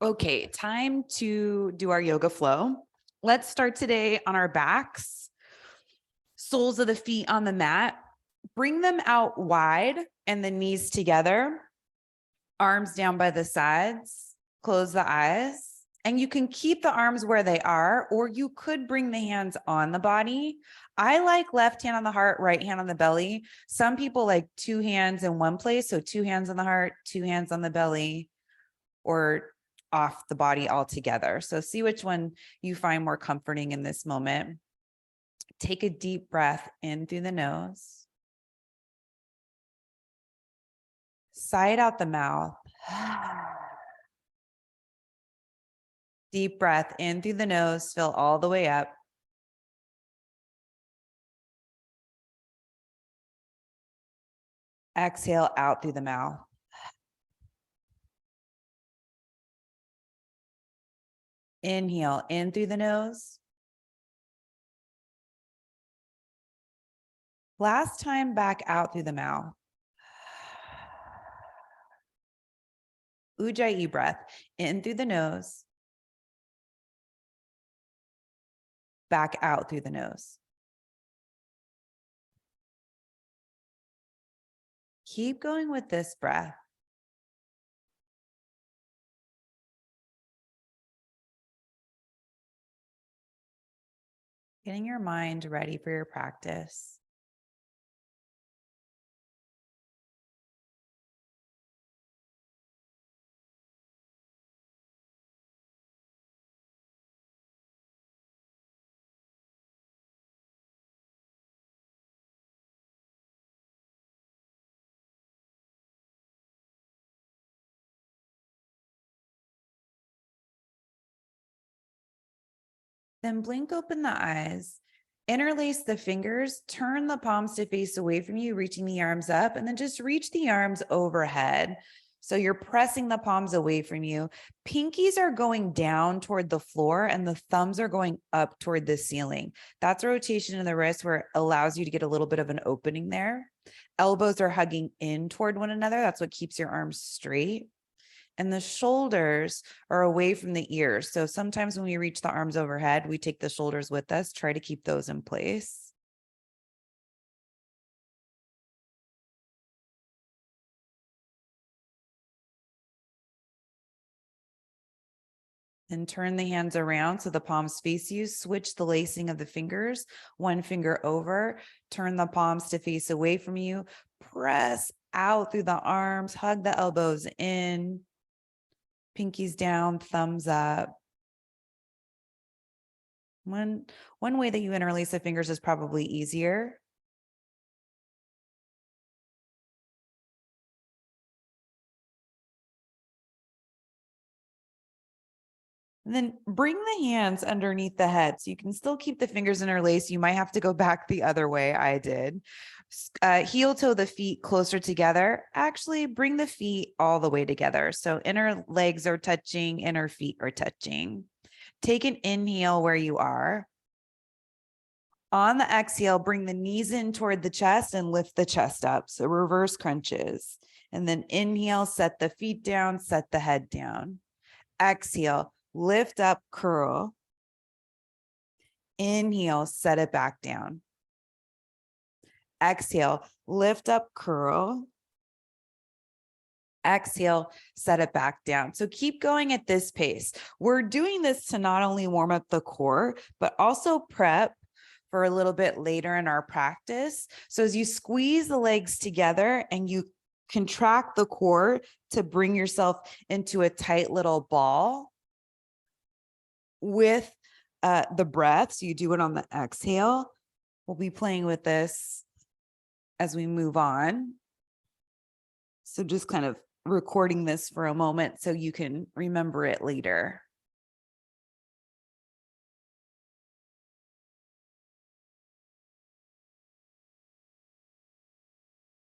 Okay, time to do our yoga flow. Let's start today on our backs, soles of the feet on the mat. Bring them out wide and the knees together, arms down by the sides, close the eyes. And you can keep the arms where they are, or you could bring the hands on the body. I like left hand on the heart, right hand on the belly. Some people like two hands in one place. So 2 hands on the heart, 2 hands on the belly, or off the body altogether. So see which one you find more comforting in this moment. Take a deep breath in through the nose. Sigh it out the mouth. Deep breath in through the nose, fill all the way up. Exhale out through the mouth. Inhale in through the nose. Last time, back out through the mouth. Ujjayi breath in through the nose. Back out through the nose. Keep going with this breath. Getting your mind ready for your practice. Then blink open the eyes, interlace the fingers, turn the palms to face away from you, reaching the arms up, and then just reach the arms overhead. So you're pressing the palms away from you. Pinkies are going down toward the floor and the thumbs are going up toward the ceiling. That's a rotation in the wrist where it allows you to get a little bit of an opening there. Elbows are hugging in toward one another. That's what keeps your arms straight. And the shoulders are away from the ears. So sometimes when we reach the arms overhead, we take the shoulders with us, try to keep those in place. And turn the hands around so the palms face you. Switch the lacing of the fingers, one finger over, turn the palms to face away from you. Press out through the arms, hug the elbows in, pinkies down, thumbs up. One way that you interlace the fingers is probably easier. And then bring the hands underneath the head. So you can still keep the fingers interlaced. You might have to go back the other way. I did. Heel toe the feet closer together. Actually, bring the feet all the way together. So inner legs are touching, inner feet are touching. Take an inhale where you are. On the exhale, bring the knees in toward the chest and lift the chest up. So reverse crunches. And then inhale, set the feet down, set the head down. Exhale, lift up, curl. Inhale, set it back down. Exhale, lift up, curl. Exhale, set it back down. So keep going at this pace. We're doing this to not only warm up the core, but also prep for a little bit later in our practice. So as you squeeze the legs together and you contract the core to bring yourself into a tight little ball with the breath. So you do it on the exhale. We'll be playing with this as we move on. So just kind of recording this for a moment so you can remember it later.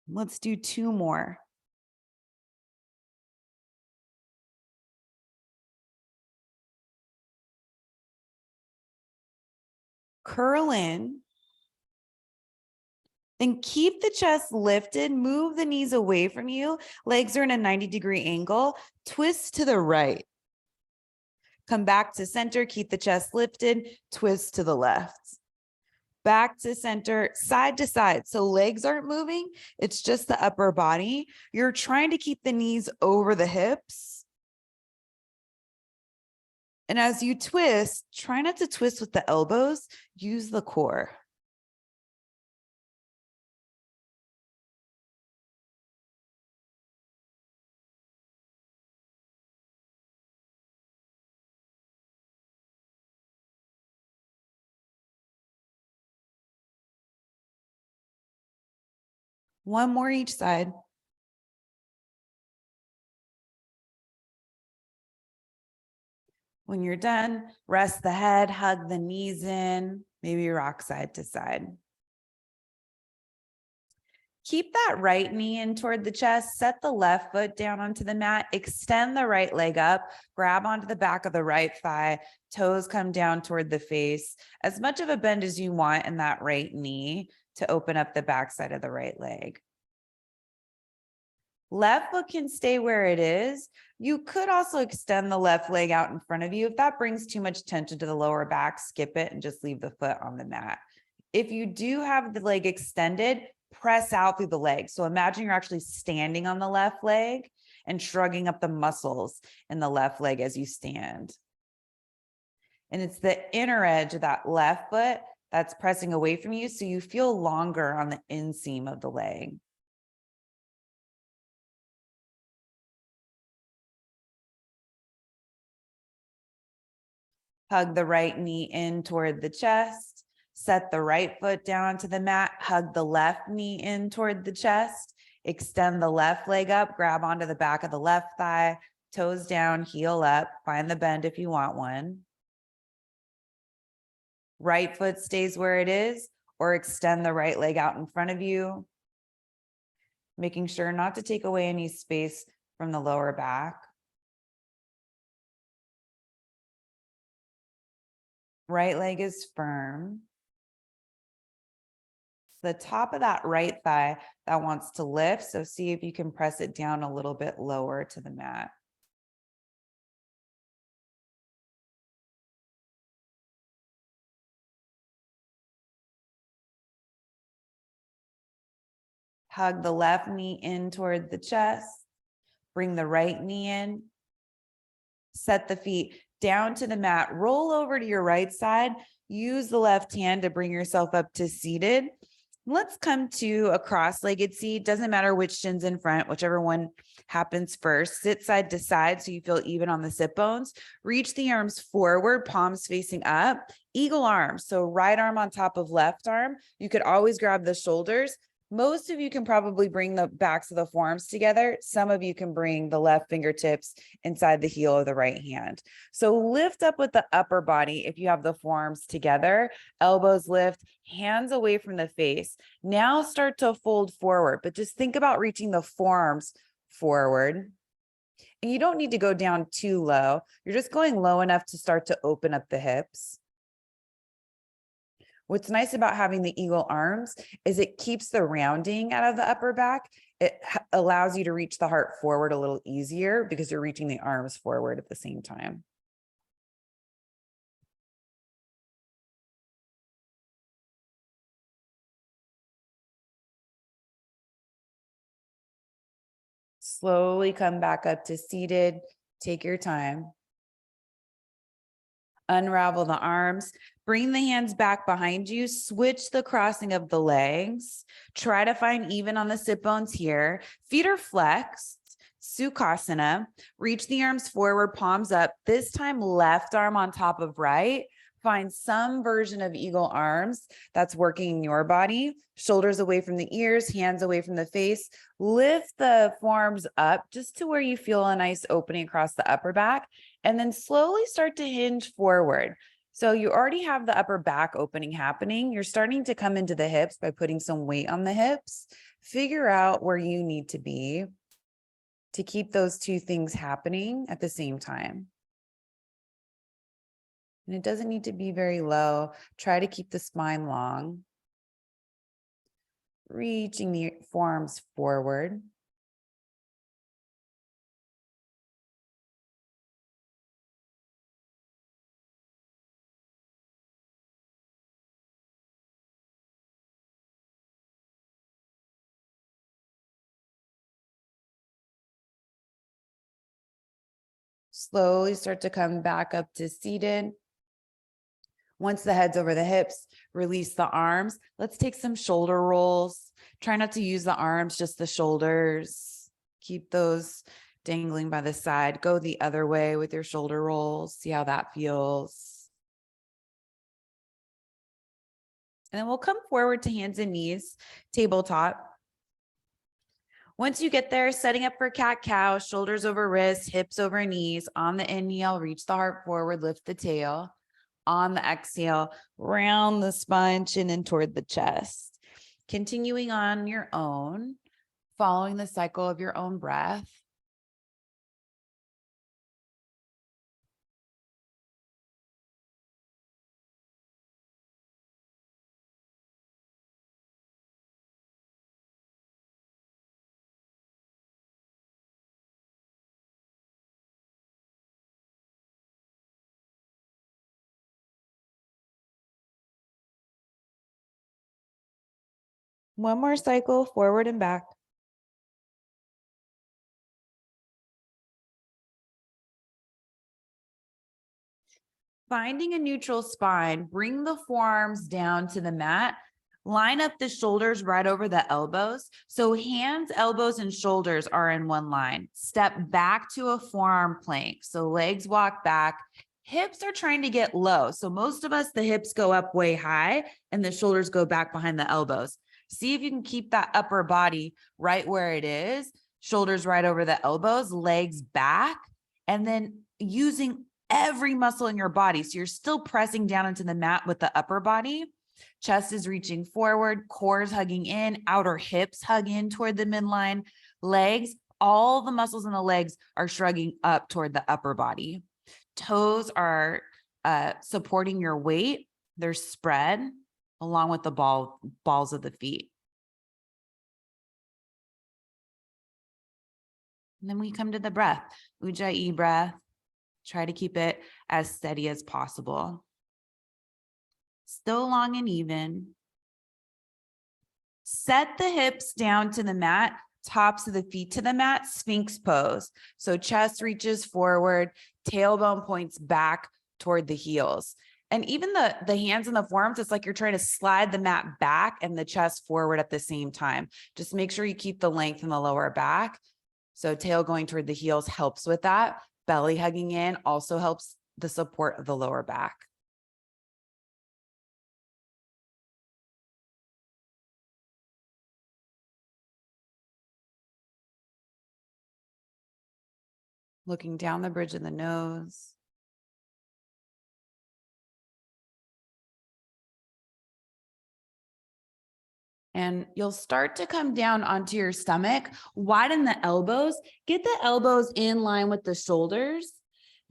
Let's do 2 more. Curl in. Then keep the chest lifted, move the knees away from you. Legs are in a 90-degree angle. Twist to the right. Come back to center, keep the chest lifted, twist to the left. Back to center, side to side. So legs aren't moving. It's just the upper body. You're trying to keep the knees over the hips. And as you twist, try not to twist with the elbows. Use the core. One more each side. When you're done, rest the head, hug the knees in, maybe rock side to side. Keep that right knee in toward the chest, set the left foot down onto the mat, extend the right leg up, grab onto the back of the right thigh, toes come down toward the face, as much of a bend as you want in that right knee to open up the backside of the right leg. Left foot can stay where it is. You could also extend the left leg out in front of you. If that brings too much tension to the lower back, skip it and just leave the foot on the mat. If you do have the leg extended, press out through the leg. So imagine you're actually standing on the left leg and shrugging up the muscles in the left leg as you stand. And it's the inner edge of that left foot that's pressing away from you, so you feel longer on the inseam of the leg. Hug the right knee in toward the chest. Set the right foot down onto the mat. Hug the left knee in toward the chest. Extend the left leg up. Grab onto the back of the left thigh. Toes down, heel up. Find the bend if you want one. Right foot stays where it is, or extend the right leg out in front of you. Making sure not to take away any space from the lower back. Right leg is firm. The top of that right thigh that wants to lift. So see if you can press it down a little bit lower to the mat. Hug the left knee in toward the chest. Bring the right knee in. Set the feet down to the mat. Roll over to your right side. Use the left hand to bring yourself up to seated. Let's come to a cross-legged seat. Doesn't matter which shin's in front, whichever one happens first. Sit side to side so you feel even on the sit bones. Reach the arms forward, palms facing up. Eagle arms, so right arm on top of left arm. You could always grab the shoulders. Most of you can probably bring the backs of the forearms together. Some of you can bring the left fingertips inside the heel of the right hand. So lift up with the upper body if you have the forearms together. Elbows lift, hands away from the face. Now start to fold forward, but just think about reaching the forearms forward. And you don't need to go down too low. You're just going low enough to start to open up the hips. What's nice about having the eagle arms is it keeps the rounding out of the upper back. It allows you to reach the heart forward a little easier because you're reaching the arms forward at the same time. Slowly come back up to seated. Take your time. Unravel the arms, bring the hands back behind you, switch the crossing of the legs, try to find even on the sit bones here. Feet are flexed, Sukhasana, reach the arms forward, palms up, this time left arm on top of right. Find some version of eagle arms that's working in your body. Shoulders away from the ears, hands away from the face. Lift the forearms up just to where you feel a nice opening across the upper back, and then slowly start to hinge forward. So you already have the upper back opening happening. You're starting to come into the hips by putting some weight on the hips. Figure out where you need to be to keep those two things happening at the same time. And it doesn't need to be very low. Try to keep the spine long. Reaching the forearms forward. Slowly start to come back up to seated. Once the head's over the hips, release the arms. Let's take some shoulder rolls. Try not to use the arms, just the shoulders. Keep those dangling by the side. Go the other way with your shoulder rolls. See how that feels. And then we'll come forward to hands and knees, tabletop. Once you get there, setting up for cat-cow, shoulders over wrists, hips over knees. On the inhale, reach the heart forward, lift the tail. On the exhale, round the spine, chin in toward the chest. Continuing on your own, following the cycle of your own breath. One more cycle, forward and back. Finding a neutral spine, bring the forearms down to the mat. Line up the shoulders right over the elbows. So hands, elbows, and shoulders are in one line. Step back to a forearm plank. So legs walk back. Hips are trying to get low. So most of us, the hips go up way high and the shoulders go back behind the elbows. See if you can keep that upper body right where it is. Shoulders right over the elbows, legs back, and then using every muscle in your body. So you're still pressing down into the mat with the upper body. Chest is reaching forward, core is hugging in, outer hips hug in toward the midline, legs, all the muscles in the legs are shrugging up toward the upper body. Toes are supporting your weight. They're spread along with the balls of the feet. And then we come to the breath, Ujjayi breath. Try to keep it as steady as possible. Still long and even. Set the hips down to the mat, tops of the feet to the mat, Sphinx pose. So chest reaches forward, tailbone points back toward the heels. And even the hands and the forearms, it's like you're trying to slide the mat back and the chest forward at the same time. Just make sure you keep the length in the lower back. So tail going toward the heels helps with that. Belly hugging in also helps the support of the lower back. Looking down the bridge of the nose. And you'll start to come down onto your stomach, widen the elbows, get the elbows in line with the shoulders,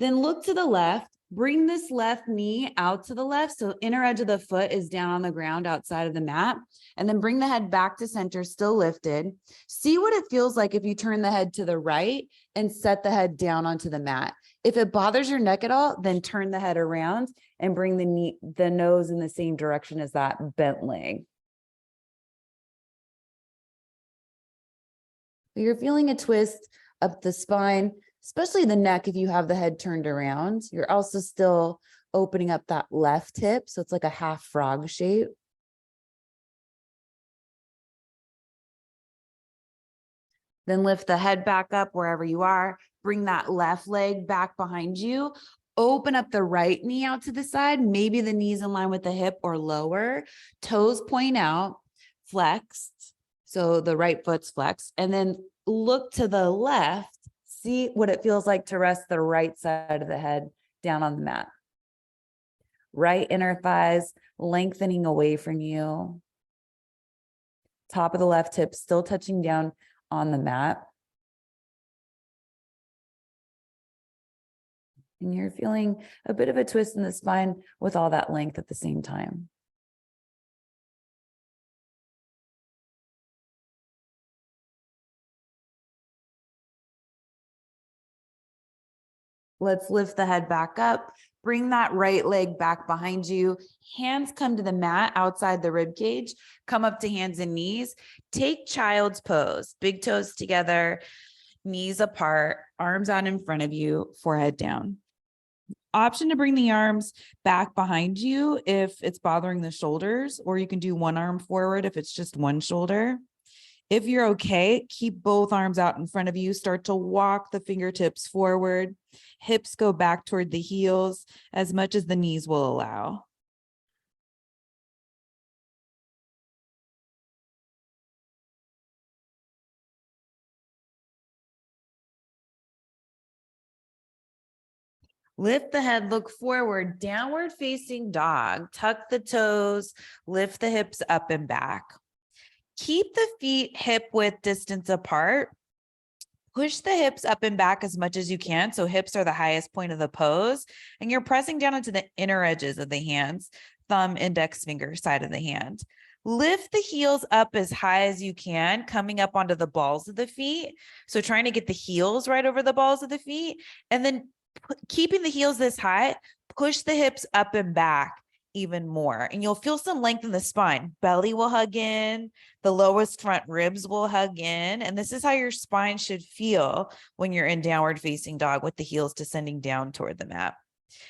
then look to the left, bring this left knee out to the left. So inner edge of the foot is down on the ground outside of the mat, and then bring the head back to center, still lifted. See what it feels like if you turn the head to the right and set the head down onto the mat. If it bothers your neck at all, then turn the head around and bring the nose in the same direction as that bent leg. You're feeling a twist up the spine, especially the neck if you have the head turned around. You're also still opening up that left hip, so it's like a half frog shape. Then lift the head back up wherever you are. Bring that left leg back behind you. Open up the right knee out to the side. Maybe the knee's in line with the hip or lower. Toes point out, flexed. So the right foot's flexed, and then look to the left, see what it feels like to rest the right side of the head down on the mat. Right inner thighs lengthening away from you. Top of the left hip still touching down on the mat. And you're feeling a bit of a twist in the spine with all that length at the same time. Let's lift the head back up. Bring that right leg back behind you. Hands come to the mat outside the rib cage. Come up to hands and knees. Take child's pose. Big toes together. knees apart, arms out in front of you, forehead down. Option to bring the arms back behind you if it's bothering the shoulders, or you can do one arm forward if it's just one shoulder. If you're okay, keep both arms out in front of you. Start to walk the fingertips forward. Hips go back toward the heels as much as the knees will allow. Lift the head, look forward, downward facing dog. Tuck the toes, lift the hips up and back. Keep the feet hip width distance apart. Push the hips up and back as much as you can. So hips are the highest point of the pose. And you're pressing down into the inner edges of the hands, thumb, index finger side of the hand. Lift the heels up as high as you can, coming up onto the balls of the feet. So trying to get the heels right over the balls of the feet. And then keeping the heels this high, push the hips up and back even more. And you'll feel some length in the spine. Belly will hug in, the lowest front ribs will hug in. And this is how your spine should feel when you're in downward facing dog with the heels descending down toward the mat.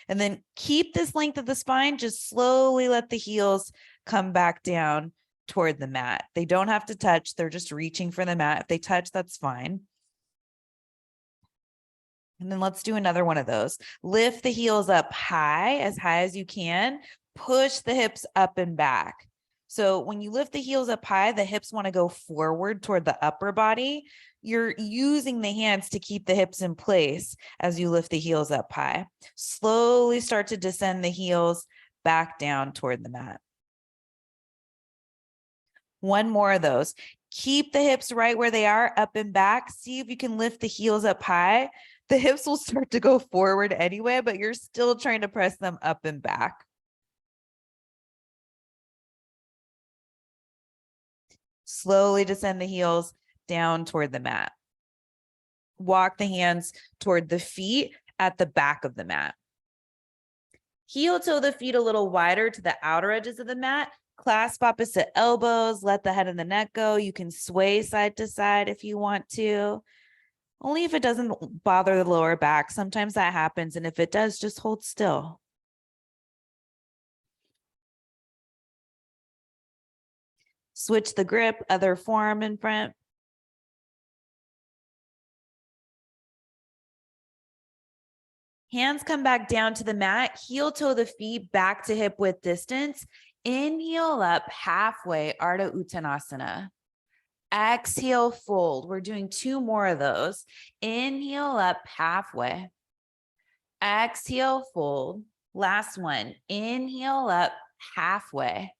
And then keep this length of the spine, just slowly let the heels come back down toward the mat. They don't have to touch, they're just reaching for the mat. If they touch, that's fine. And then let's do another one of those. Lift the heels up high as you can. Push the hips up and back. So when you lift the heels up high, the hips want to go forward toward the upper body. You're using the hands to keep the hips in place as you lift the heels up high. Slowly start to descend the heels back down toward the mat. One more of those. Keep the hips right where they are, up and back. See if you can lift the heels up high. The hips will start to go forward anyway, but you're still trying to press them up and back. Slowly descend the heels down toward the mat. Walk the hands toward the feet at the back of the mat. Heel toe the feet a little wider to the outer edges of the mat. Clasp opposite elbows. Let the head and the neck go. You can sway side to side if you want to. Only if it doesn't bother the lower back. Sometimes that happens. And if it does, just hold still. Switch the grip, other forearm in front. Hands come back down to the mat. Heel toe the feet back to hip width distance. Inhale up halfway, Ardha Uttanasana. Exhale, fold. We're doing two more of those. Inhale up halfway. Exhale, fold. Last one. Inhale up halfway.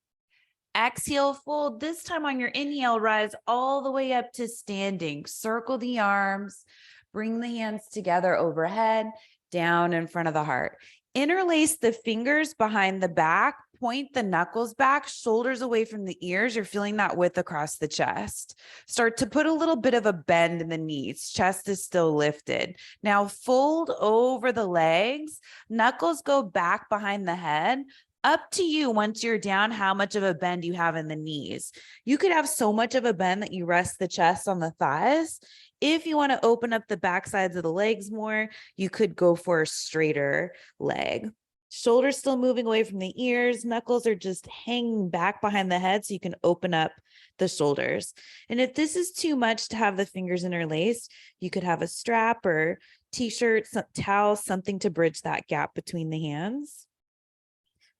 Exhale, fold. This time on your inhale, rise all the way up to standing. Circle the arms. Bring the hands together overhead, down in front of the heart. Interlace the fingers behind the back. Point the knuckles back, shoulders away from the ears. You're feeling that width across the chest. Start to put a little bit of a bend in the knees. Chest is still lifted. Now fold over the legs. Knuckles go back behind the head. Up to you once you're down, how much of a bend you have in the knees. You could have so much of a bend that you rest the chest on the thighs. If you want to open up the back sides of the legs more, you could go for a straighter leg. Shoulders still moving away from the ears. Knuckles are just hanging back behind the head so you can open up the shoulders. And if this is too much to have the fingers interlaced, you could have a strap or t-shirt, towel, something to bridge that gap between the hands,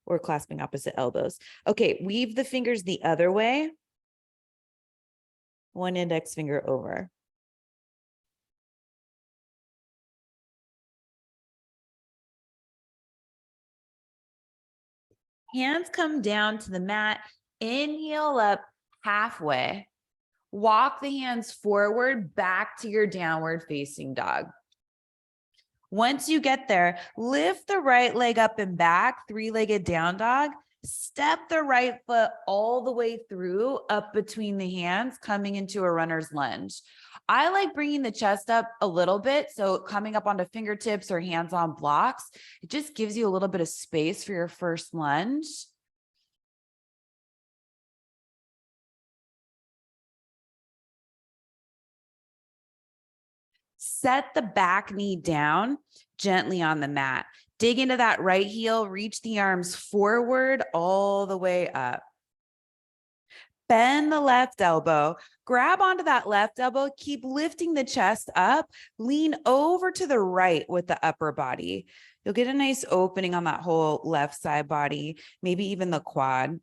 or clasping opposite elbows. Okay, weave the fingers the other way. One index finger over. Hands come down to the mat. Inhale up halfway. Walk the hands forward back to your downward facing dog. Once you get there, lift the right leg up and back, three-legged down dog. Step the right foot all the way through up between the hands, coming into a runner's lunge. I like bringing the chest up a little bit. So coming up onto fingertips or hands on blocks, it just gives you a little bit of space for your first lunge. Set the back knee down gently on the mat. Dig into that right heel, reach the arms forward all the way up. Bend the left elbow, grab onto that left elbow, keep lifting the chest up, lean over to the right with the upper body. You'll get a nice opening on that whole left side body, maybe even the quad.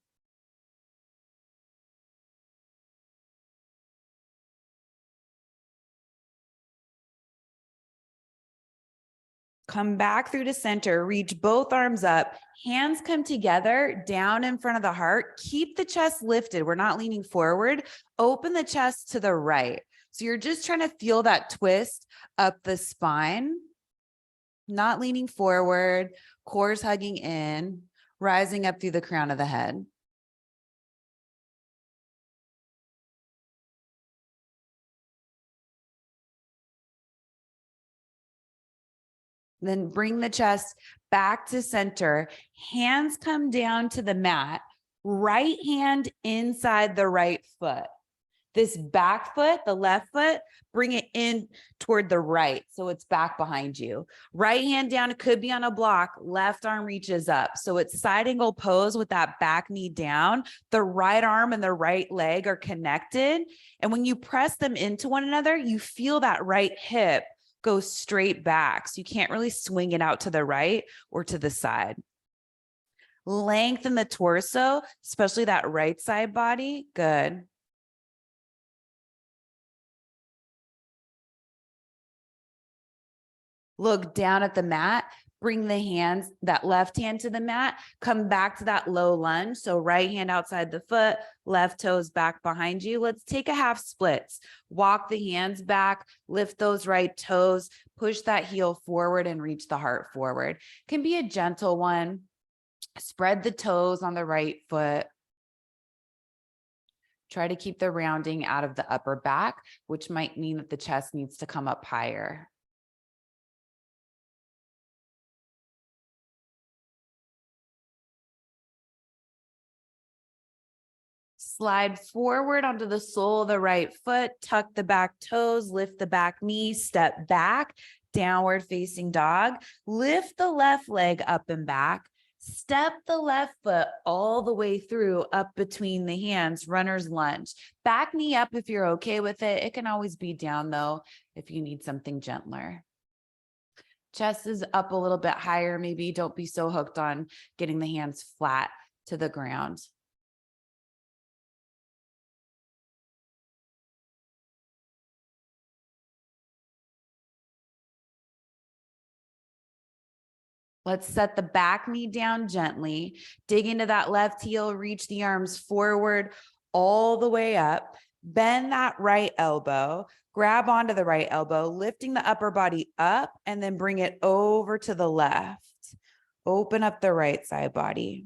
Come back through to center, reach both arms up, hands come together down in front of the heart. Keep the chest lifted. We're not leaning forward. Open the chest to the right. So you're just trying to feel that twist up the spine, not leaning forward, core's hugging in, rising up through the crown of the head. Then bring the chest back to center. Hands come down to the mat. Right hand inside the right foot. This back foot, the left foot, bring it in toward the right. So it's back behind you. Right hand down, it could be on a block. Left arm reaches up. So it's side angle pose with that back knee down. The right arm and the right leg are connected. And when you press them into one another, you feel that right hip go straight back. So you can't really swing it out to the right or to the side. Lengthen the torso, especially that right side body. Good. Look down at the mat, bring the hands, that left hand to the mat, come back to that low lunge. So right hand outside the foot, left toes back behind you. Let's take a half splits. Walk the hands back, lift those right toes, push that heel forward and reach the heart forward. Can be a gentle one. Spread the toes on the right foot. Try to keep the rounding out of the upper back, which might mean that the chest needs to come up higher. Slide forward onto the sole of the right foot, tuck the back toes, lift the back knee, step back, downward facing dog. Lift the left leg up and back. Step the left foot all the way through up between the hands, runner's lunge. Back knee up if you're okay with it. It can always be down though if you need something gentler. Chest is up a little bit higher. Maybe don't be so hooked on getting the hands flat to the ground. Let's set the back knee down gently. Dig into that left heel, reach the arms forward all the way up. Bend that right elbow, grab onto the right elbow, lifting the upper body up and then bring it over to the left. Open up the right side body.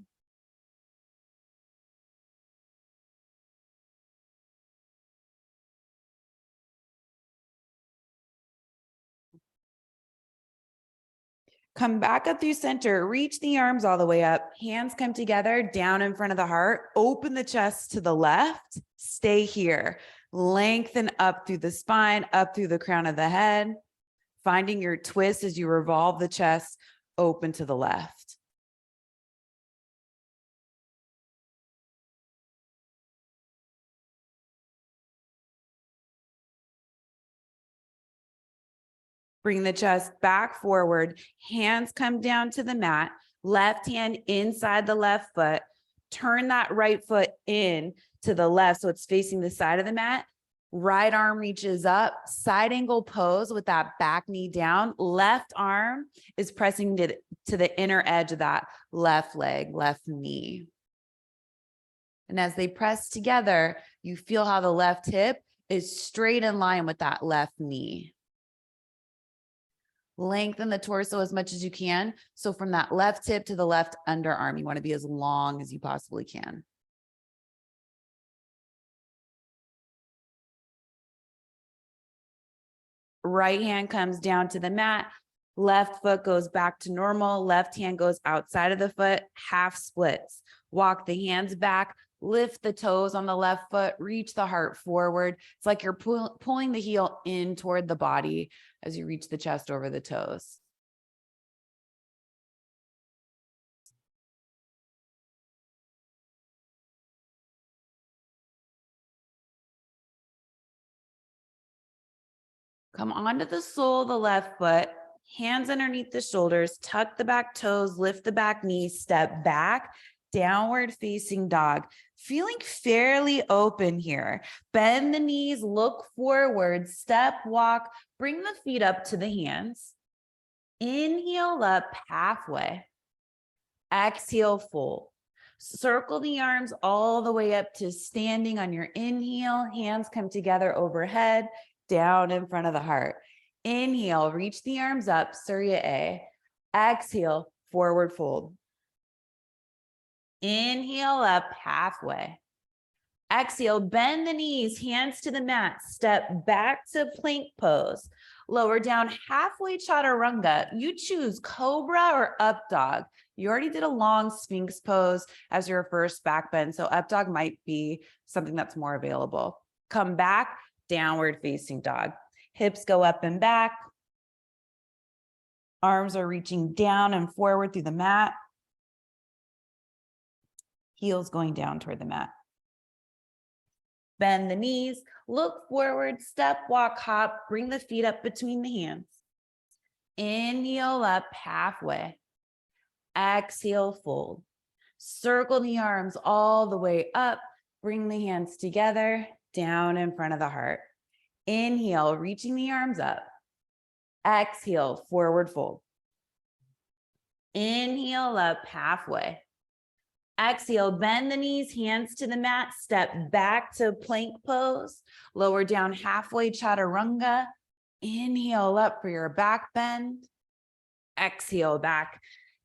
Come back up through center, reach the arms all the way up, hands come together down in front of the heart, open the chest to the left, stay here, lengthen up through the spine, up through the crown of the head, finding your twist as you revolve the chest, open to the left. Bring the chest back forward, hands come down to the mat, left hand inside the left foot, turn that right foot in to the left so it's facing the side of the mat. Right arm reaches up, side angle pose with that back knee down. Left arm is pressing to the inner edge of that left leg, left knee. And as they press together, you feel how the left hip is straight in line with that left knee. Lengthen the torso as much as you can. So from that left hip to the left underarm, you want to be as long as you possibly can. Right hand comes down to the mat. Left foot goes back to normal. Left hand goes outside of the foot, half splits. Walk the hands back, Lift the toes on the left foot, reach the heart forward. It's like you're pulling the heel in toward the body as you reach the chest over the toes. Come onto the sole of the left foot, hands underneath the shoulders, tuck the back toes, lift the back knees, step back, downward facing dog. Feeling fairly open here. Bend the knees, look forward, step, walk, bring the feet up to the hands. Inhale up halfway. Exhale, fold. Circle the arms all the way up to standing on your inhale. Hands come together overhead, down in front of the heart. Inhale, reach the arms up, Surya A. Exhale, forward fold. Inhale up halfway. Exhale, bend the knees, hands to the mat, step back to plank pose. Lower down halfway chaturanga. You choose cobra or up dog. You already did a long sphinx pose as your first back bend, so up dog might be something that's more available. Come back, downward facing dog. Hips go up and back. Arms are reaching down and forward through the mat. Heels going down toward the mat. Bend the knees, look forward, step, walk, hop, bring the feet up between the hands. Inhale up halfway. Exhale, fold. Circle the arms all the way up. Bring the hands together, down in front of the heart. Inhale, reaching the arms up. Exhale, forward fold. Inhale up halfway. Exhale, bend the knees, hands to the mat, step back to plank pose, lower down halfway chaturanga. Inhale up for your back bend. Exhale back,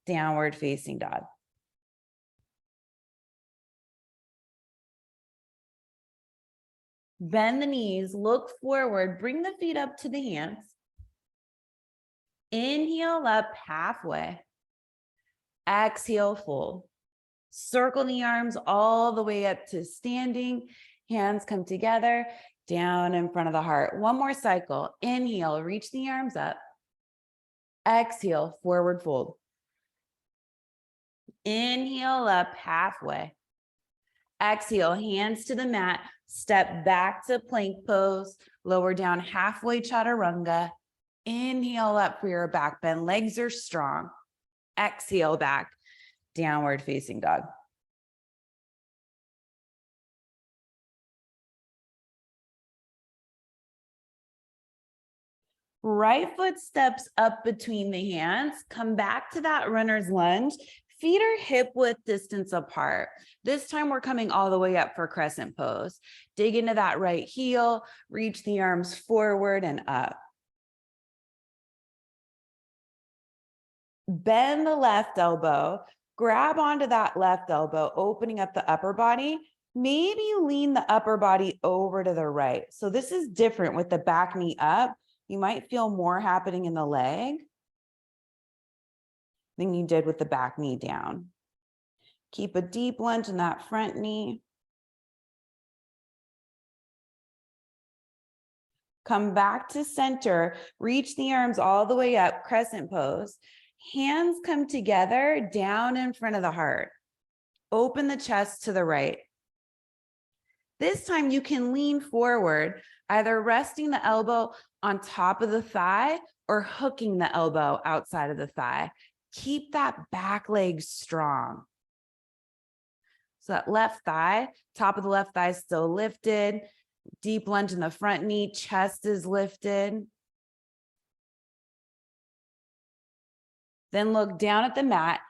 downward facing dog. Bend the knees, look forward, bring the feet up to the hands. Inhale up halfway. Exhale, fold. Circle the arms all the way up to standing. Hands come together, down in front of the heart. One more cycle. Inhale, reach the arms up. Exhale, forward fold. Inhale up halfway. Exhale, hands to the mat. Step back to plank pose. Lower down halfway chaturanga. Inhale up for your back bend. Legs are strong. Exhale back. Downward facing dog. Right foot steps up between the hands. Come back to that runner's lunge. Feet are hip width distance apart. This time we're coming all the way up for crescent pose. Dig into that right heel, reach the arms forward and up. Bend the left elbow, grab onto that left elbow, opening up the upper body. Maybe lean the upper body over to the right. So this is different with the back knee up. You might feel more happening in the leg than you did with the back knee down. Keep a deep lunge in that front knee. Come back to center, reach the arms all the way up, crescent pose. Hands come together down in front of the heart. Open the chest to the right. This time you can lean forward, either resting the elbow on top of the thigh or hooking the elbow outside of the thigh. Keep that back leg strong. So that left thigh, top of the left thigh is still lifted. Deep lunge in the front knee, chest is lifted. Then look down at the mat,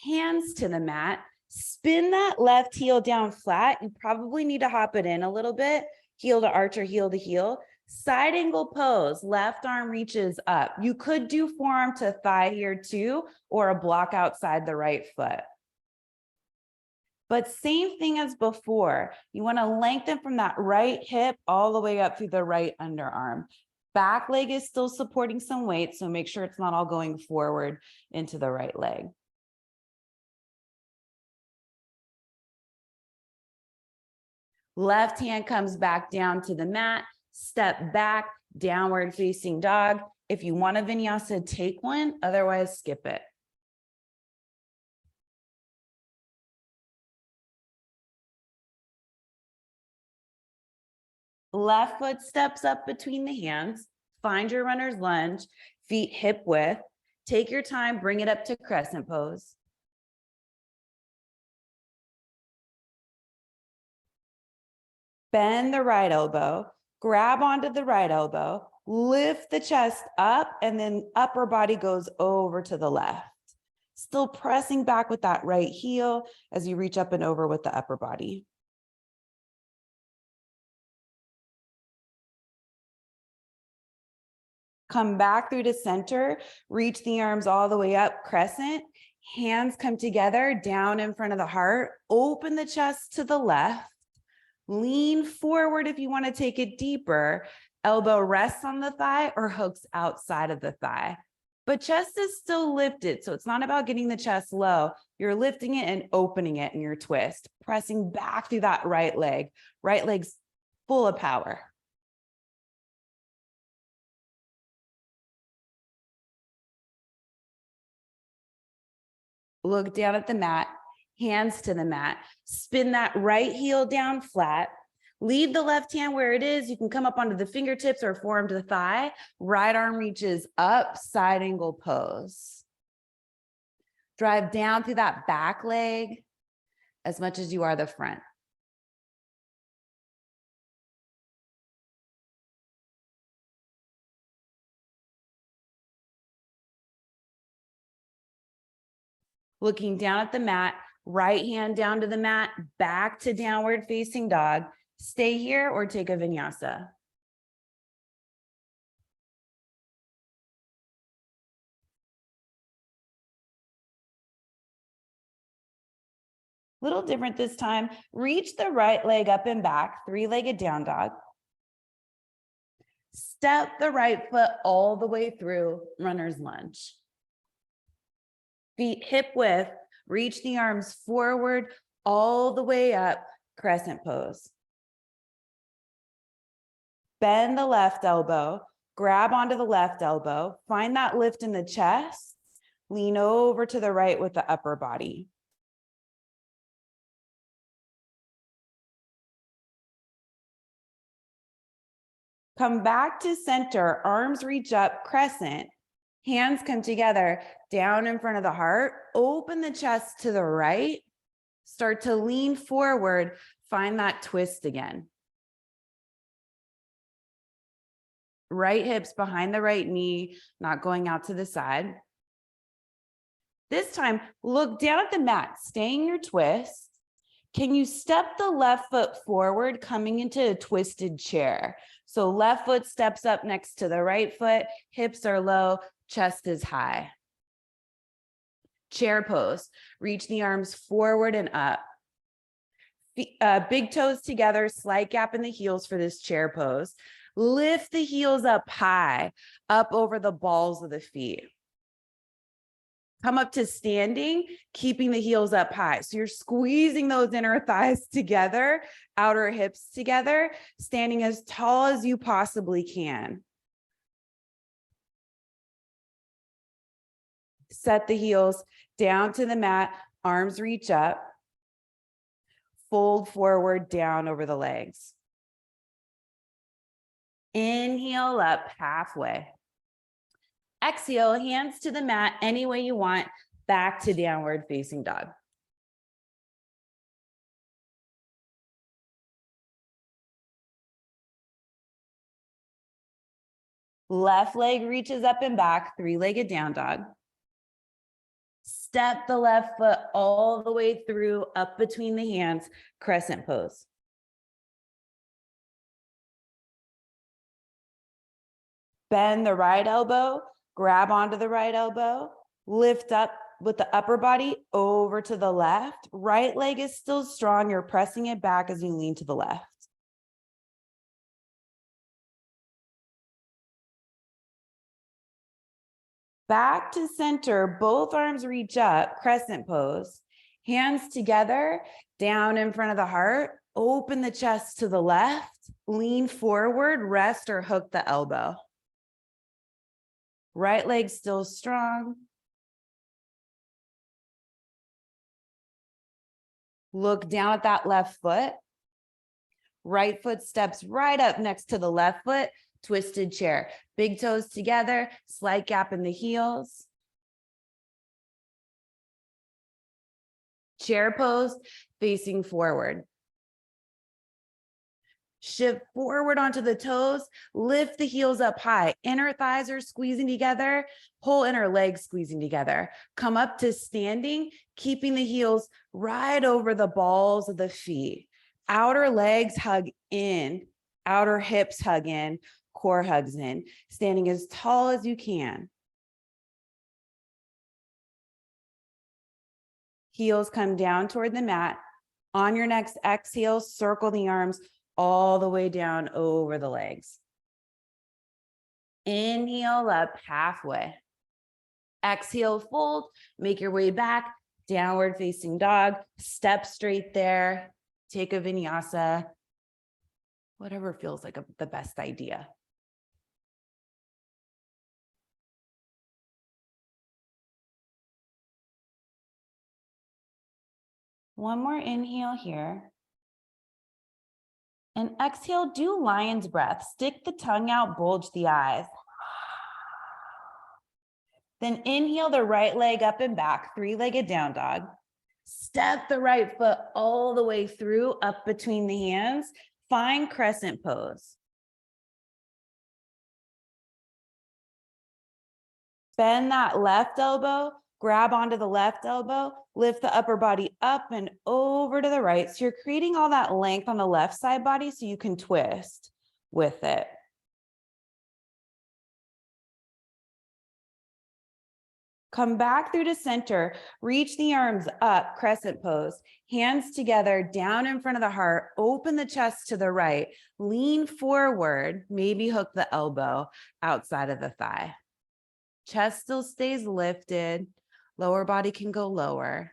hands to the mat. Spin that left heel down flat. You probably need to hop it in a little bit. Heel to arch or heel to heel. Side angle pose, left arm reaches up. You could do forearm to thigh here too, or a block outside the right foot. But same thing as before. You want to lengthen from that right hip all the way up through the right underarm. Back leg is still supporting some weight, so make sure it's not all going forward into the right leg. Left hand comes back down to the mat, step back, downward facing dog. If you want a vinyasa, take one, otherwise skip it. Left foot steps up between the hands. Find your runner's lunge, feet hip width. Take your time, bring it up to crescent pose. Bend the right elbow, grab onto the right elbow, lift the chest up, and then upper body goes over to the left. Still pressing back with that right heel as you reach up and over with the upper body. Come back through to center, reach the arms all the way up, crescent. Hands come together down in front of the heart. Open the chest to the left. Lean forward if you want to take it deeper. Elbow rests on the thigh or hooks outside of the thigh. But chest is still lifted, so it's not about getting the chest low. You're lifting it and opening it in your twist, pressing back through that right leg. Right leg's full of power. Look down at the mat, hands to the mat. Spin that right heel down flat. Leave the left hand where it is. You can come up onto the fingertips or forearm to the thigh. Right arm reaches up, side angle pose. Drive down through that back leg as much as you are the front. Looking down at the mat, right hand down to the mat, back to downward facing dog. Stay here or take a vinyasa. Little different this time. Reach the right leg up and back, three-legged down dog. Step the right foot all the way through, runner's lunge. Feet hip width, reach the arms forward all the way up, crescent pose. Bend the left elbow, grab onto the left elbow, find that lift in the chest, lean over to the right with the upper body. Come back to center, arms reach up, crescent. Hands come together down in front of the heart. Open the chest to the right. Start to lean forward. Find that twist again. Right hips behind the right knee, not going out to the side. This time, look down at the mat, staying your twist. Can you step the left foot forward, coming into a twisted chair? So left foot steps up next to the right foot, hips are low, chest is high. Chair pose, reach the arms forward and up. Big toes together, slight gap in the heels for this chair pose. Lift the heels up high, up over the balls of the feet. Come up to standing, keeping the heels up high. So you're squeezing those inner thighs together, outer hips together, standing as tall as you possibly can. Set the heels down to the mat, arms reach up. Fold forward, down over the legs. Inhale up halfway. Exhale, hands to the mat any way you want, back to downward facing dog. Left leg reaches up and back, three-legged down dog. Step the left foot all the way through, up between the hands, crescent pose. Bend the right elbow, grab onto the right elbow, lift up with the upper body over to the left. Right leg is still strong. You're pressing it back as you lean to the left. Back to center, both arms reach up, crescent pose. Hands together, down in front of the heart. Open the chest to the left. Lean forward, rest or hook the elbow. Right leg still strong. Look down at that left foot. Right foot steps right up next to the left foot, twisted chair. Big toes together, slight gap in the heels. Chair pose, facing forward. Shift forward onto the toes, lift the heels up high. Inner thighs are squeezing together, whole inner legs squeezing together. Come up to standing, keeping the heels right over the balls of the feet. Outer legs hug in, outer hips hug in, core hugs in. Standing as tall as you can. Heels come down toward the mat. On your next exhale, circle the arms all the way down over the legs. Inhale up halfway. Exhale, fold, make your way back, downward facing dog, step straight there, take a vinyasa, whatever feels like the best idea. One more inhale here. And exhale, do lion's breath. Stick the tongue out, bulge the eyes. Then inhale the right leg up and back, three-legged down dog. Step the right foot all the way through, up between the hands. Find crescent pose. Bend that left elbow, grab onto the left elbow, lift the upper body up and over to the right. So you're creating all that length on the left side body so you can twist with it. Come back through to center, reach the arms up, crescent pose, hands together, down in front of the heart, open the chest to the right, lean forward, maybe hook the elbow outside of the thigh. Chest still stays lifted, lower body can go lower.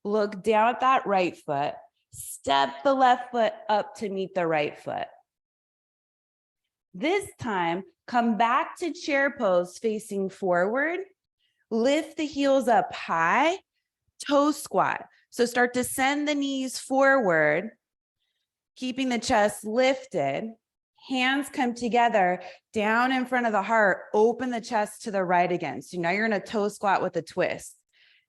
Look down at that right foot, step the left foot up to meet the right foot. This time, come back to chair pose facing forward. Lift the heels up high, toe squat. So start to send the knees forward, keeping the chest lifted. Hands come together, down in front of the heart, open the chest to the right again. So now you're in a toe squat with a twist.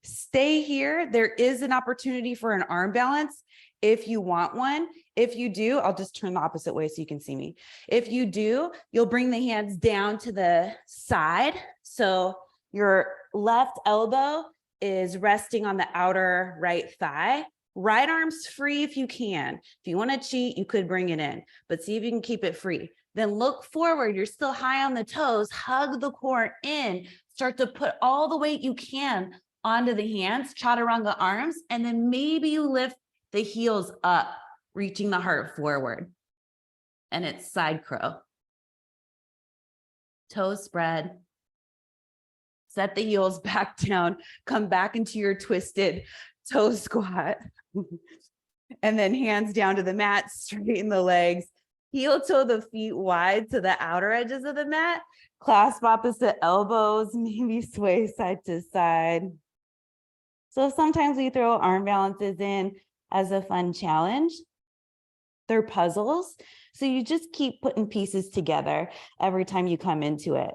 Stay here. There is an opportunity for an arm balance if you want one. If you do, I'll just turn the opposite way so you can see me. If you do, you'll bring the hands down to the side. So your left elbow is resting on the outer right thigh. Right arm's free if you can. If you want to cheat, you could bring it in, but see if you can keep it free. Then look forward. You're still high on the toes. Hug the core in. Start to put all the weight you can onto the hands, chaturanga arms, and then maybe you lift the heels up, reaching the heart forward. And it's side crow. Toes spread. Set the heels back down. Come back into your twisted toe squat. And then hands down to the mat, straighten the legs. Heel toe the feet wide to the outer edges of the mat. Clasp opposite elbows, maybe sway side to side. So sometimes we throw arm balances in as a fun challenge. They're puzzles. So you just keep putting pieces together every time you come into it.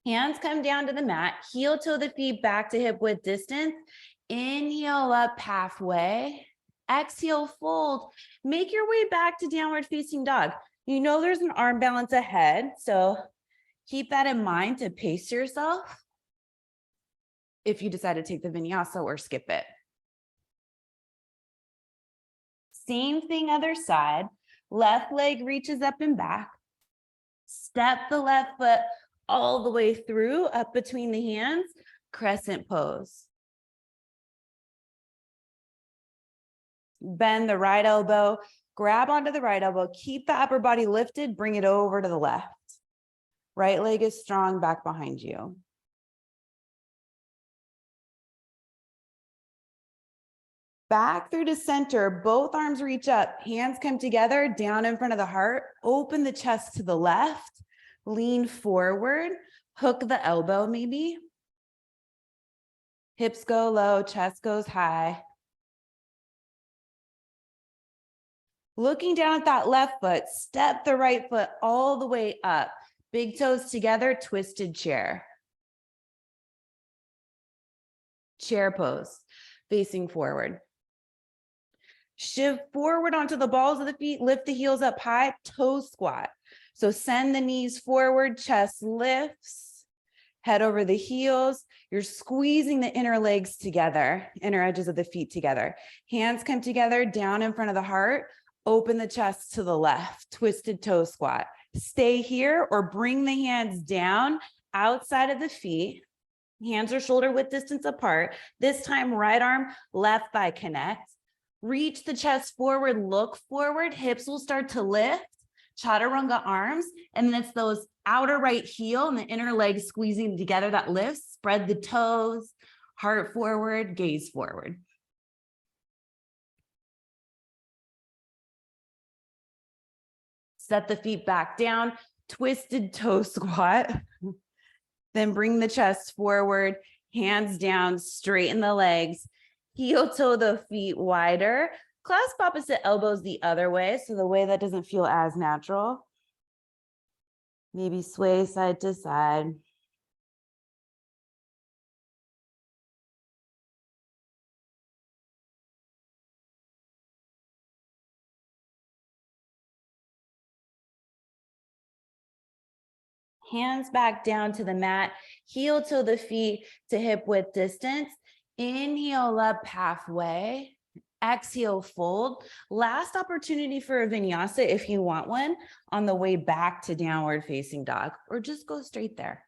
Hands come down to the mat, heel toe the feet back to hip width distance. Inhale up halfway. Exhale, fold. Make your way back to downward facing dog. You know there's an arm balance ahead, so keep that in mind to pace yourself if you decide to take the vinyasa or skip it. Same thing other side. Left leg reaches up and back. Step the left foot all the way through, up between the hands, crescent pose. Bend the right elbow, Grab onto the right elbow, keep the upper body lifted, bring it over to the left. Right leg is strong back behind you. Back through to center, both arms reach up, hands come together, down in front of the heart, open the chest to the left, lean forward, hook the elbow maybe. Hips go low, chest goes high. Looking down at that left foot, step the right foot all the way up. Big toes together, twisted chair. Chair pose, facing forward. Shift forward onto the balls of the feet, lift the heels up high, toe squat. So send the knees forward, chest lifts, head over the heels. You're squeezing the inner legs together, inner edges of the feet together. Hands come together down in front of the heart, open the chest to the left, twisted toe squat. Stay here or bring the hands down outside of the feet. Hands are shoulder width distance apart. This time, right arm, left thigh connect. Reach the chest forward, look forward, hips will start to lift, chaturanga arms, and then it's those outer right heel and the inner leg squeezing together that lifts. Spread the toes, heart forward, gaze forward. Set the feet back down, twisted toe squat. Then bring the chest forward, hands down, straighten the legs. Heel toe the feet wider. Clasp opposite elbows the other way, so the way that doesn't feel as natural. Maybe sway side to side. Hands back down to the mat, heel toe the feet to hip width distance. Inhale up halfway. Exhale, fold. Last opportunity for a vinyasa if you want one on the way back to downward facing dog, or just go straight there.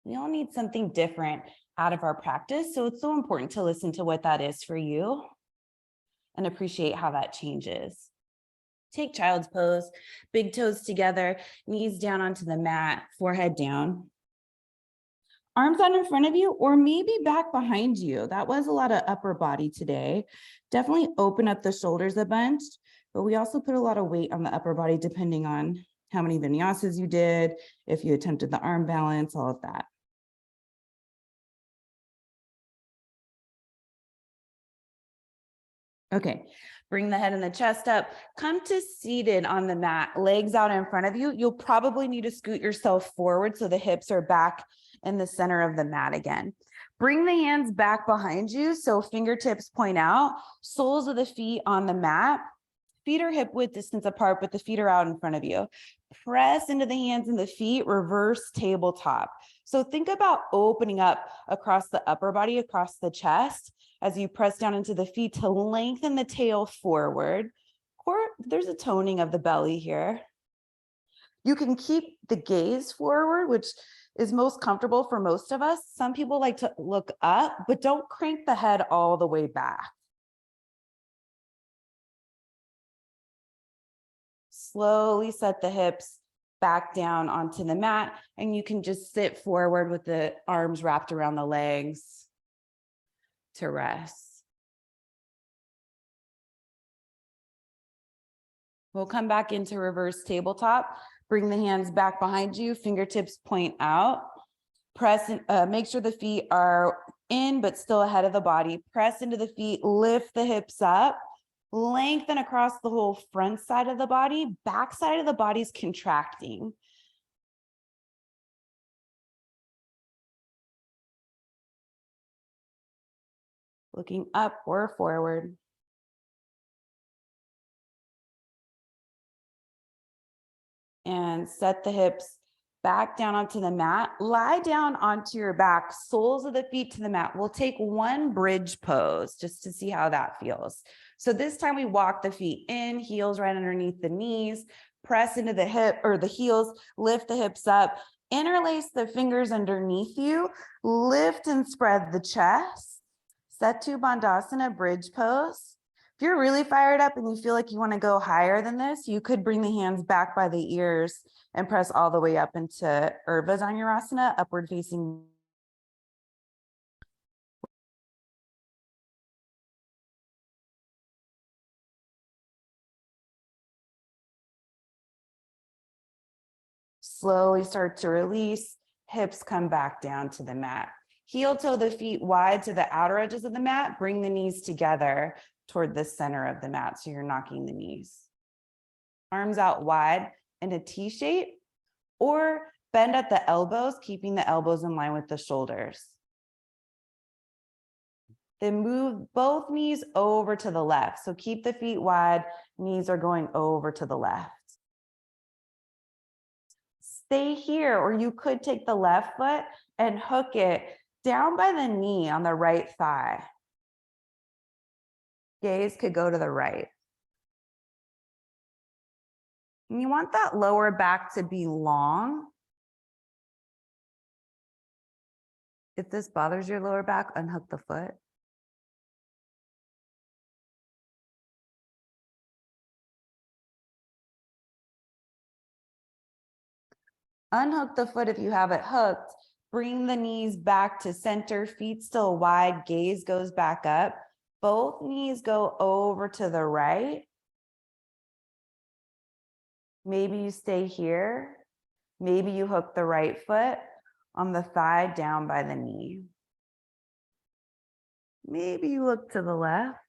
We all need something different out of our practice, so it's so important to listen to what that is for you and appreciate how that changes. Take child's pose, big toes together, knees down onto the mat, forehead down. Arms out in front of you or maybe back behind you. That was a lot of upper body today. Definitely open up the shoulders a bunch, but we also put a lot of weight on the upper body depending on how many vinyasas you did, if you attempted the arm balance, all of that. Okay, bring the head and the chest up. Come to seated on the mat, legs out in front of you. You'll probably need to scoot yourself forward so the hips are back in the center of the mat again. Bring the hands back behind you so fingertips point out, soles of the feet on the mat. Feet are hip width distance apart, but the feet are out in front of you. Press into the hands and the feet, reverse tabletop. So think about opening up across the upper body, across the chest, as you press down into the feet to lengthen the tail forward. Or there's a toning of the belly here. You can keep the gaze forward, which is most comfortable for most of us. Some people like to look up, but don't crank the head all the way back. Slowly set the hips back down onto the mat, and you can just sit forward with the arms wrapped around the legs to rest. We'll come back into reverse tabletop. Bring the hands back behind you, fingertips point out. Press, make sure the feet are in, but still ahead of the body. Press into the feet, lift the hips up, lengthen across the whole front side of the body, back side of the body's contracting. Looking up or forward. And set the hips back down onto the mat. Lie down onto your back, soles of the feet to the mat. We'll take one bridge pose just to see how that feels. So this time we walk the feet in, heels right underneath the knees, press into the hip or the heels, lift the hips up, interlace the fingers underneath you, lift and spread the chest. Setu Bandhasana, bridge pose. If you're really fired up and you feel like you want to go higher than this, you could bring the hands back by the ears and press all the way up into Urdhva Dhanurasana, upward facing. Slowly start to release, hips come back down to the mat. Heel toe the feet wide to the outer edges of the mat, bring the knees together toward the center of the mat, so you're knocking the knees. Arms out wide in a T shape, or bend at the elbows, keeping the elbows in line with the shoulders. Then move both knees over to the left. So keep the feet wide, knees are going over to the left. Stay here, or you could take the left foot and hook it down by the knee on the right thigh. Gaze could go to the right. And you want that lower back to be long. If this bothers your lower back, unhook the foot. Unhook the foot if you have it hooked. Bring the knees back to center, feet still wide, gaze goes back up. Both knees go over to the right. Maybe you stay here. Maybe you hook the right foot on the thigh down by the knee. Maybe you look to the left.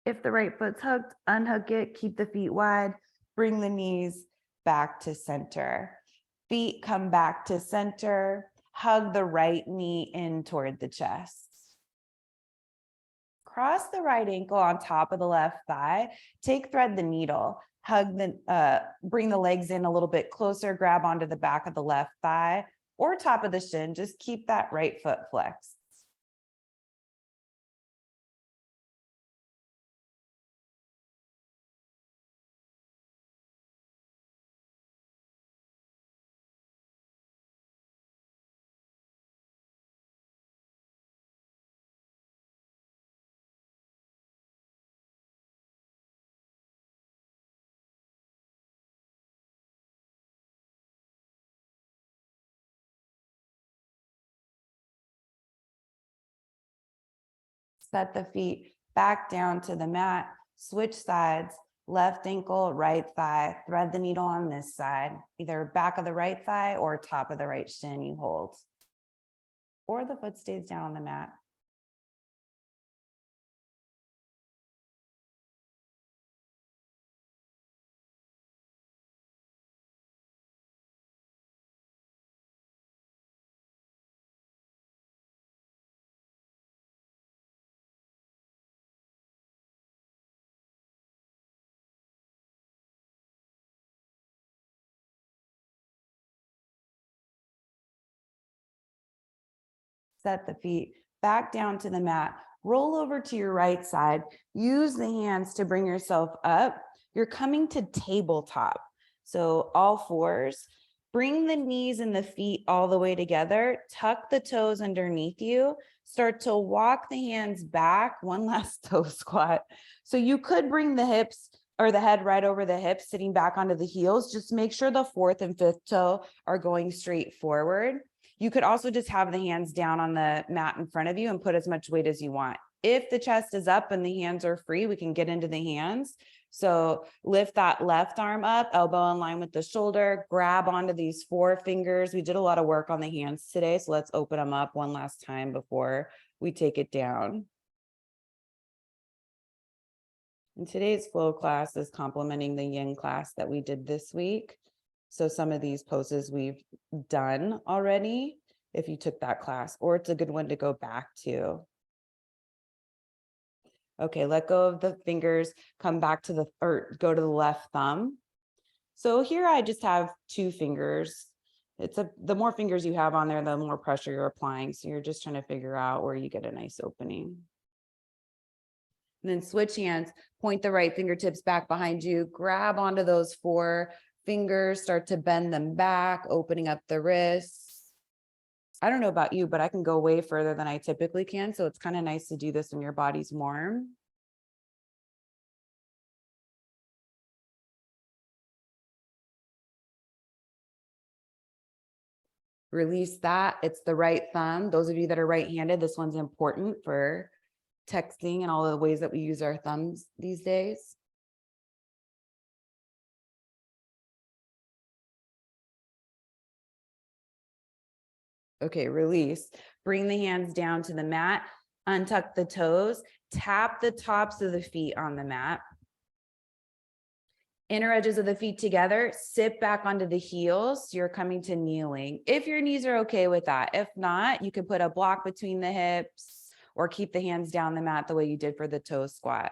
If the right foot's hooked, unhook it, keep the feet wide, bring the knees back to center. Feet come back to center, hug the right knee in toward the chest. Cross the right ankle on top of the left thigh, take thread the needle, bring the legs in a little bit closer, grab onto the back of the left thigh or top of the shin, just keep that right foot flexed. Set the feet back down to the mat, switch sides, left ankle, right thigh, thread the needle on this side, either back of the right thigh or top of the right shin you hold, or the foot stays down on the mat. Set the feet back down to the mat, roll over to your right side, use the hands to bring yourself up. You're coming to tabletop. So all fours, bring the knees and the feet all the way together, tuck the toes underneath you, start to walk the hands back, one last toe squat. So you could bring the hips or the head right over the hips, sitting back onto the heels. Just make sure the fourth and fifth toe are going straight forward. You could also just have the hands down on the mat in front of you and put as much weight as you want. If the chest is up and the hands are free, we can get into the hands. So lift that left arm up, elbow in line with the shoulder, grab onto these four fingers. We did a lot of work on the hands today, so let's open them up one last time before we take it down. And today's flow class is complementing the yin class that we did this week. So some of these poses we've done already if you took that class, or it's a good one to go back to. Okay, let go of the fingers, come back to go to the left thumb. So here I just have two fingers. The more fingers you have on there, the more pressure you're applying. So you're just trying to figure out where you get a nice opening. And then switch hands, point the right fingertips back behind you, grab onto those 4 fingers, start to bend them back, opening up the wrists. I don't know about you, but I can go way further than I typically can. So it's kind of nice to do this when your body's warm. Release that. It's the right thumb. Those of you that are right-handed, this one's important for texting and all of the ways that we use our thumbs these days. Okay, release. Bring the hands down to the mat, untuck the toes, tap the tops of the feet on the mat. Inner edges of the feet together, sit back onto the heels. You're coming to kneeling. If your knees are okay with that. If not, you can put a block between the hips or keep the hands down the mat the way you did for the toe squat.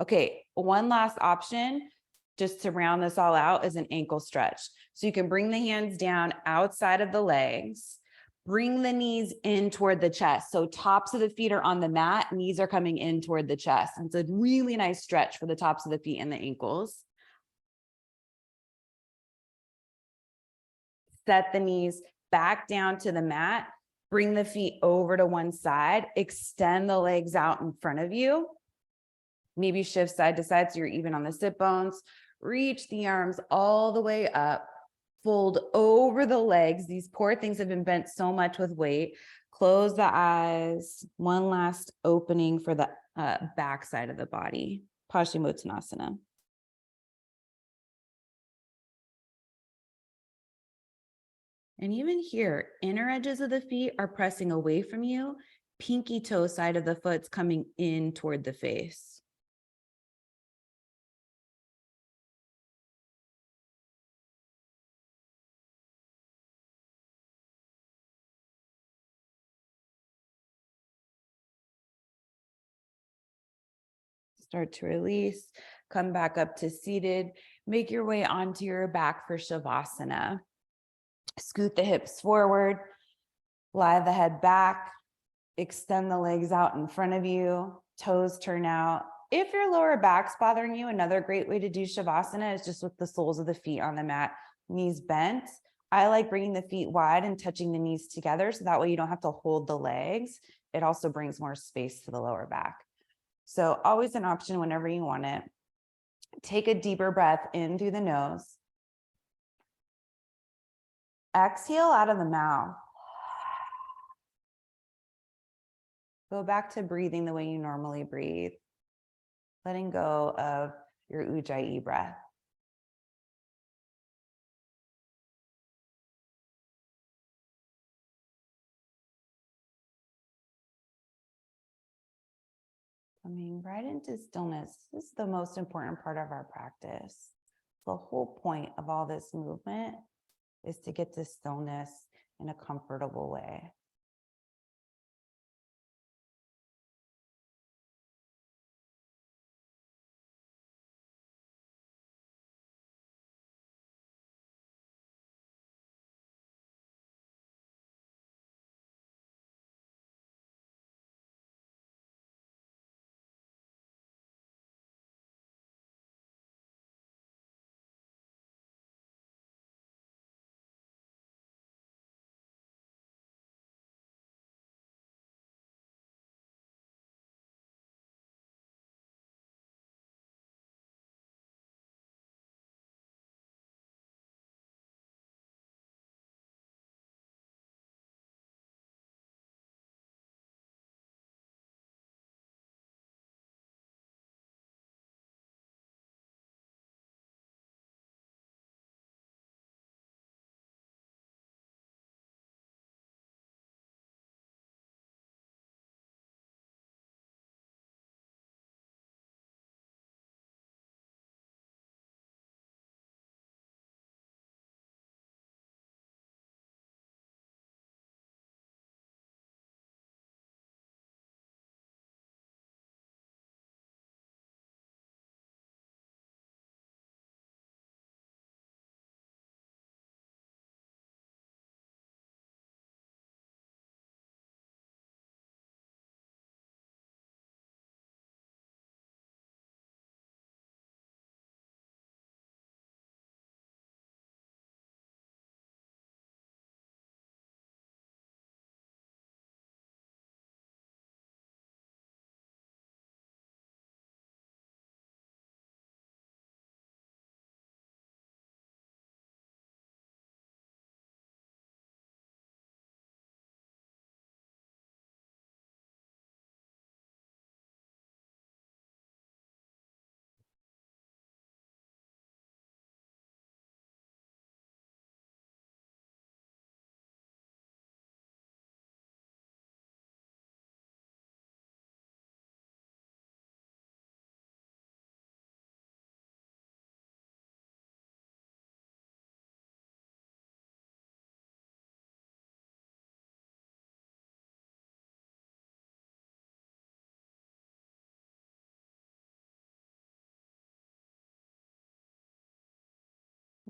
Okay, one last option, just to round this all out, is an ankle stretch. So you can bring the hands down outside of the legs, bring the knees in toward the chest. So tops of the feet are on the mat, knees are coming in toward the chest. And it's a really nice stretch for the tops of the feet and the ankles. Set the knees back down to the mat, bring the feet over to one side, extend the legs out in front of you. Maybe shift side to side so you're even on the sit bones. Reach the arms all the way up, fold over the legs. These poor things have been bent so much with weight. Close the eyes. One last opening for the back side of the body. Paschimottanasana. And even here, inner edges of the feet are pressing away from you. Pinky toe side of the foot's coming in toward the face. Start to release, come back up to seated, make your way onto your back for Shavasana. Scoot the hips forward, lie the head back, extend the legs out in front of you, toes turn out. If your lower back's bothering you, another great way to do Shavasana is just with the soles of the feet on the mat, knees bent. I like bringing the feet wide and touching the knees together, so that way you don't have to hold the legs. It also brings more space to the lower back. So always an option whenever you want it. Take a deeper breath in through the nose. Exhale out of the mouth. Go back to breathing the way you normally breathe, letting go of your Ujjayi breath. Coming right into stillness. This is the most important part of our practice. The whole point of all this movement is to get to stillness in a comfortable way.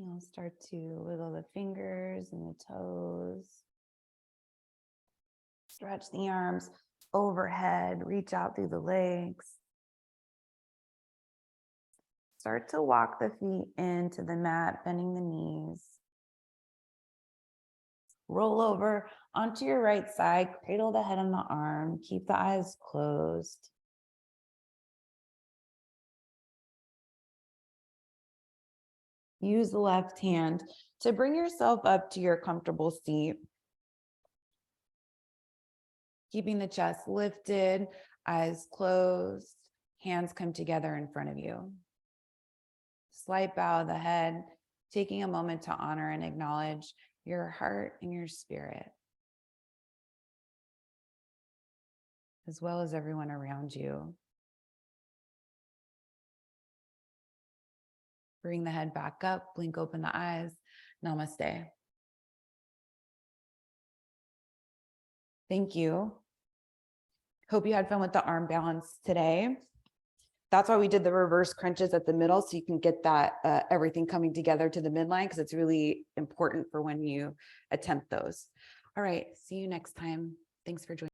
You'll start to wiggle the fingers and the toes. Stretch the arms overhead, reach out through the legs. Start to walk the feet into the mat, bending the knees. Roll over onto your right side, cradle the head on the arm, keep the eyes closed. Use the left hand to bring yourself up to your comfortable seat. Keeping the chest lifted, eyes closed, hands come together in front of you. Slight bow of the head, taking a moment to honor and acknowledge your heart and your spirit, as well as everyone around you. Bring the head back up, blink open the eyes. Namaste. Thank you. Hope you had fun with the arm balance today. That's why we did the reverse crunches at the middle, so you can get that everything coming together to the midline, because it's really important for when you attempt those. All right, see you next time. Thanks for joining.